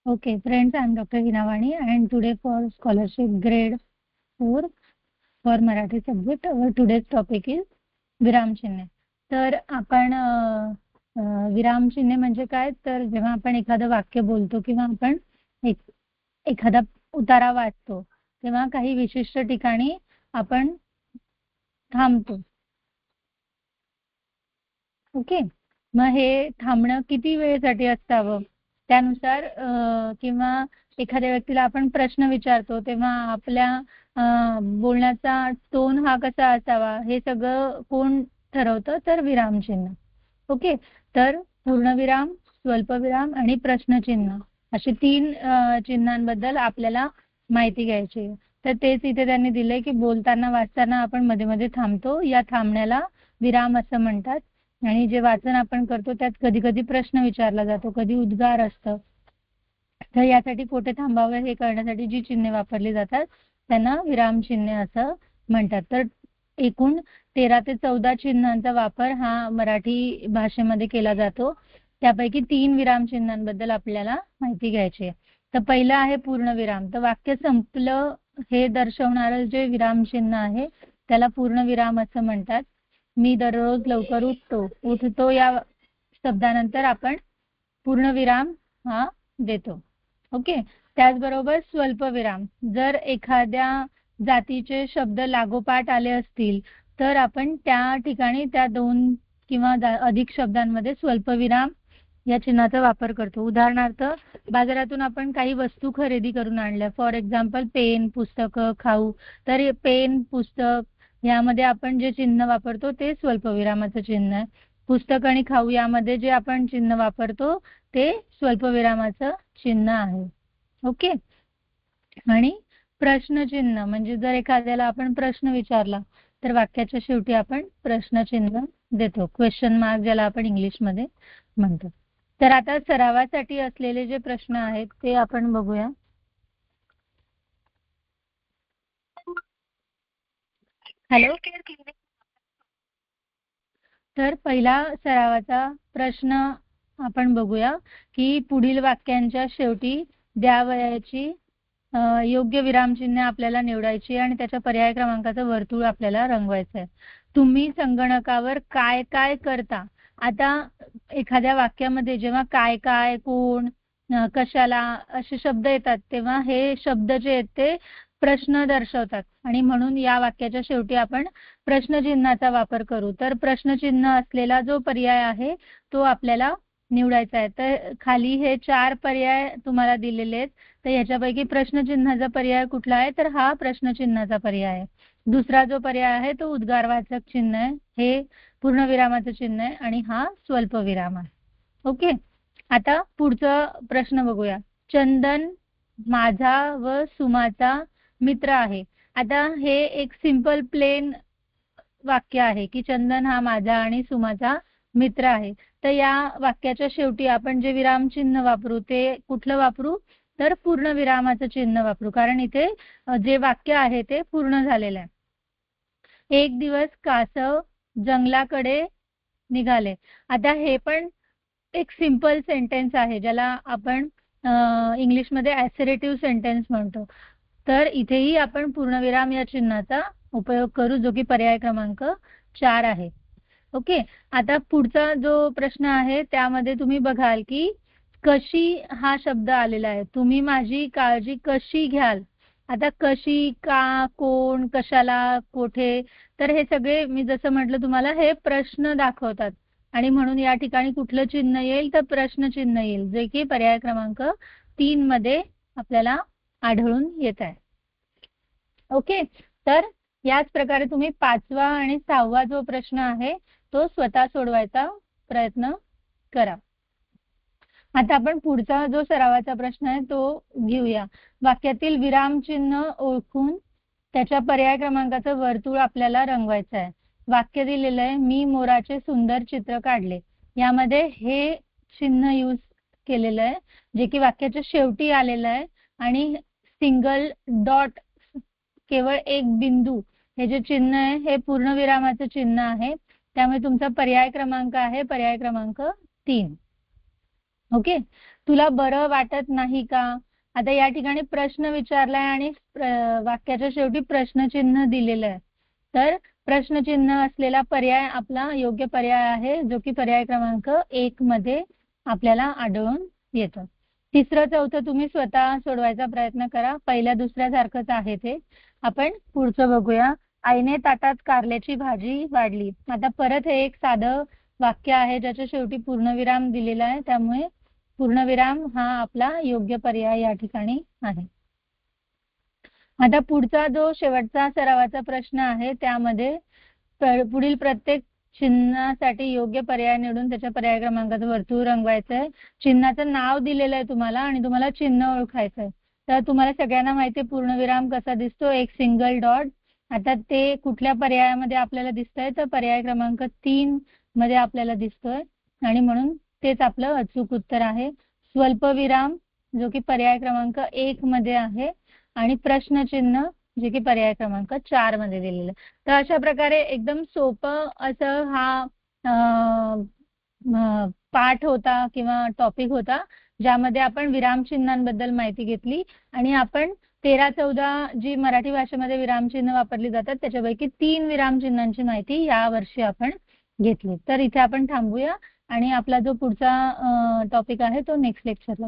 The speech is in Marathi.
Okay, friends, I'm Dr. Hinavani, and today for scholarship grade 4 for Marathi subject, our today's topic is विराम चिन्हे. तर आपण विराम चिन्हे म्हणजे काय, तर जेव्हा आपण एखादं वाक्य बोलतो किंवा आपण एखादा उतारा वाचतो तेव्हा काही विशिष्ट ठिकाणी आपण थांबतो. ओके, मग हे थांबणं किती वेळेसाठी असावं त्यानुसार किंवा एखाद्या व्यक्तीला आपण प्रश्न विचारतो तेव्हा आपल्या बोलण्याचा टोन हा कसा असावा हे सगळं कोण ठरवतं, तर विरामचिन्ह. ओके, तर पूर्णविराम, स्वल्पविराम आणि प्रश्नचिन्ह अशी 3 चिन्हांबद्दल आपल्याला माहिती घ्यायची आहे. तर तेच इथे त्यांनी दिलंय की बोलताना वाचताना आपण मध्ये मध्ये थांबतो, या थांबण्याला विराम असं म्हणतात. आणि जे वाचन आपण करतो त्यात कधी कधी प्रश्न विचारला जातो, कधी उद्गार असतं. तर यासाठी कुठे थांबावं हे कळण्यासाठी जी चिन्हे वापरली जातात त्यांना विराम चिन्हे असं म्हणतात. तर एकूण 13 ते 14 चिन्हांचा वापर हा मराठी भाषेमध्ये केला जातो. त्यापैकी 3 विराम चिन्हांबद्दल आपल्याला माहिती घ्यायची आहे. तर पहिलं आहे पूर्णविराम. तर वाक्य संपलं हे दर्शवणारं जे विराम चिन्ह आहे त्याला पूर्णविराम असं म्हणतात. मी दररोज लवकर उठतो या शब्दानंतर आपण पूर्णविराम हा देतो. ओके, त्याचबरोबर स्वल्पविराम. जर एखाद्या जातीचे शब्द लागोपाठ आले असतील तर आपण त्या ठिकाणी त्या 2 किंवा अधिक शब्दांमध्ये स्वल्पविराम या चिन्हाचा वापर करतो. उदाहरणार्थ, बाजारातून आपण काही वस्तू खरेदी करून आणल्या, फॉर एक्झाम्पल पेन, पुस्तकं, खाऊ. तर पेन, पुस्तक यामध्ये आपण जे चिन्ह वापरतो ते स्वल्पविरामाचं चिन्ह आहे. पुस्तक आणि खाऊ यामध्ये जे आपण चिन्ह वापरतो ते स्वल्पविरामाचं चिन्ह आहे. ओके, आणि प्रश्नचिन्ह म्हणजे जर एखाद्याला आपण प्रश्न विचारला तर वाक्याच्या शेवटी आपण प्रश्नचिन्ह देतो, क्वेश्चन मार्क ज्याला आपण इंग्लिशमध्ये म्हणतो. तर आता सरावासाठी असलेले जे प्रश्न आहेत ते आपण बघूया. हॅलो, तर पहिला सरावाचा प्रश्न आपण बघूया की पुढील वाक्यांच्या शेवटी द्यावयाची योग्य विरामचिन्हे आपल्याला निवडायची आणि त्याच्या पर्याय क्रमांकाचं वर्तुळ आपल्याला रंगवायचं आहे. तुम्ही संगणकावर काय काय करता. आता एखाद्या वाक्यामध्ये जेव्हा काय काय, कोण, कशाला असे शब्द येतात तेव्हा हे शब्द जे आहेत ते प्रश्न दर्शवतात आणि म्हणून या वाक्याच्या शेवटी आपण प्रश्नचिन्हाचा वापर करू. तर प्रश्नचिन्ह असलेला जो पर्याय आहे तो आपल्याला निवडायचा आहे. तर खाली हे 4 पर्याय तुम्हाला दिलेले आहेत. तर याच्यापैकी प्रश्नचिन्हाचा पर्याय कुठला आहे, तर हा प्रश्नचिन्हाचा पर्याय आहे. दुसरा जो पर्याय आहे तो उद्गारवाचक चिन्ह आहे, हे पूर्णविरामाचं चिन्ह आहे आणि हा स्वल्पविराम आहे. ओके, आता पुढचा प्रश्न बघूया. चंदन माझा व सुमाचा मित्र आहे. आता हे एक सिंपल प्लेन वाक्य आहे की चंदन हा माझा आणि सुमाचा मित्र आहे. तर या वाक्याच्या शेवटी आपण जे विरामचिन्ह वापरू ते कुठलं वापरू, तर पूर्णविरामाचं चिन्ह वापरू, कारण इथे जे वाक्य आहे ते पूर्ण झालेलं आहे. एक दिवस कासव जंगलाकडे निघाले. आता हे पण एक सिंपल सेंटेन्स आहे ज्याला आपण इंग्लिशमध्ये ॲसरेटिव्ह सेंटेन्स म्हणतो. तर इथेही आपण पूर्णविराम या चिन्हाचा उपयोग करू, जो की पर्याय क्रमांक 4 आहे. ओके, आता पुढचा जो प्रश्न आहे त्यामध्ये तुम्ही बघाल की कशी हा शब्द आलेला आहे. तुम्ही माझी काळजी कशी घ्याल. आता कशी, का, कोण, कशाला, कोठे, तर हे सगळे मी जसं म्हटलं तुम्हाला हे प्रश्न दाखवतात आणि म्हणून या ठिकाणी कुठलं चिन्ह येईल, तर प्रश्नचिन्ह येईल, जे की पर्याय क्रमांक 3 मध्ये आपल्याला आढळून येत आहे. ओके, तर याच प्रकारे तुम्ही 5वा आणि 6वा जो प्रश्न आहे तो स्वतः सोडवायचा प्रयत्न करा. आता आपण पुढचा जो सरावाचा प्रश्न आहे तो घेऊया. वाक्यातील विरामचिन्ह ओळखून त्याच्या पर्याय क्रमांकाचं वर्तुळ आपल्याला रंगवायचं आहे. वाक्य दिलेलं आहे, मी मोराचे सुंदर चित्र काढले. यामध्ये हे चिन्ह यूज केलेलं आहे जे की वाक्याच्या शेवटी आलेलं आहे आणि सिंगल डॉट, केवळ एक बिंदू, हे जे चिन्ह आहे हे पूर्णविरामाचं चिन्ह आहे. त्यामुळे तुमचा पर्याय क्रमांक आहे पर्याय क्रमांक 3. ओके, तुला बरं वाटत नाही का? आता या ठिकाणी प्रश्न विचारलाय आणि वाक्याच्या शेवटी प्रश्नचिन्ह दिलेलं आहे. तर प्रश्नचिन्ह असलेला पर्याय आपला योग्य पर्याय आहे, जो की पर्याय क्रमांक 1 मध्ये आपल्याला आढळून येतो. तिसरं चौथं तुम्ही स्वतः सोडवायचा प्रयत्न करा. पहिल्या दुसऱ्यासारखंच आहे ते. आपण पुढचं बघूया. आईने ताटात कारल्याची भाजी वाढली. आता परत हे एक साधं वाक्य आहे ज्याच्या शेवटी पूर्णविराम दिलेला आहे, त्यामुळे पूर्णविराम हा आपला योग्य पर्याय या ठिकाणी आहे. आता पुढचा जो शेवटचा सरावाचा प्रश्न आहे त्यामध्ये पुढील प्रत्येक चिन्हासाठी योग्य पर्याय निवडून त्याच्या पर्याय क्रमांकाचं वर्तुळ रंगवायचं आहे. चिन्हाचं नाव दिलेलं आहे तुम्हाला आणि तुम्हाला चिन्ह ओळखायचं आहे. तर तुम्हाला सगळ्यांना माहिती आहे पूर्णविराम कसा दिसतो, एक सिंगल डॉट. आता ते कुठल्या पर्यायामध्ये आपल्याला दिसतंय तर पर्याय क्रमांक 3 मध्ये आपल्याला दिसतोय आणि म्हणून तेच आपलं अचूक उत्तर आहे. स्वल्पविराम जो की पर्याय क्रमांक 1 मध्ये आहे आणि प्रश्नचिन्ह जे की पर्याय क्रमांक 4 मध्ये दिलेलं. तर अशा प्रकारे एकदम सोपं असं हा पाठ होता किंवा टॉपिक होता, ज्यामध्ये आपण विरामचिन्हांबद्दल माहिती घेतली आणि आपण 13-14 जी मराठी भाषेमध्ये विरामचिन्ह वापरली जातात त्याच्यापैकी 3 विरामचिन्हांची माहिती या वर्षी आपण घेतली. तर इथे आपण थांबूया आणि आपला जो पुढचा टॉपिक आहे तो नेक्स्ट लेक्चरला